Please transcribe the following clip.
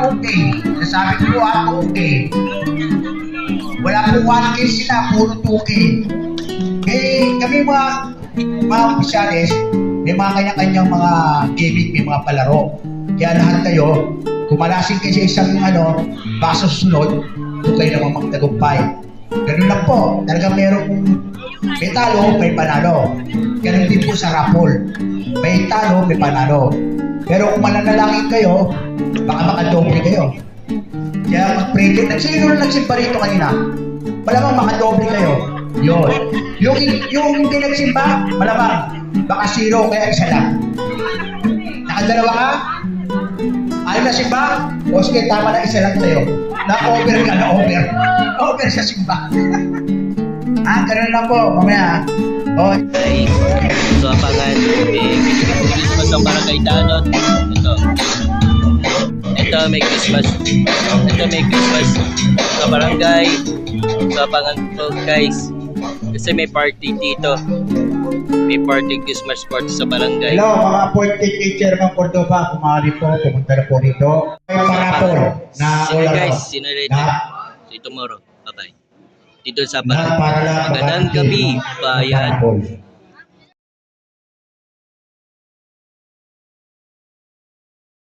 Okay. Nasabi ko okay. Wala po 1K sila, puro 2K. Eh, kami mga opisyalis, may mga kanya-kanyang mga gimmick, may mga palaro. Kaya lahat kayo, kumalasing kayo sa isang baso sunod, doon kayo naman magtagumpay. Ganun lang po. Talagang may talo, may panalo. Ganun din po sa raffle. May talo, may panalo. Pero kung mananalangin kayo, baka makadoble kayo. Kaya mag-pray kayo. Sino na nagsimba rito kanina? Malamang makadoble kayo. Yun. Yung hindi nagsimba, malamang baka 0 kaya isa lang. Nakadalawa ka? Ayaw na simba? O sige, tama na, isa lang sa'yo. Na-over ka, na-over. Over sa simba. Ganun lang po. Mamaya. Guys, so abangan Christmas ang Barangay Tanod. Ito may Christmas sa barangay. So abangan po guys, kasi may party dito, may party Christmas party sa barangay. Hello mga appointed kay Chairman Cordova, kumari po, pumunta na po dito. May parapol na Sige guys, sinulito. See you tomorrow. Bye bye. Dito sa para Magandang gabi, bayan.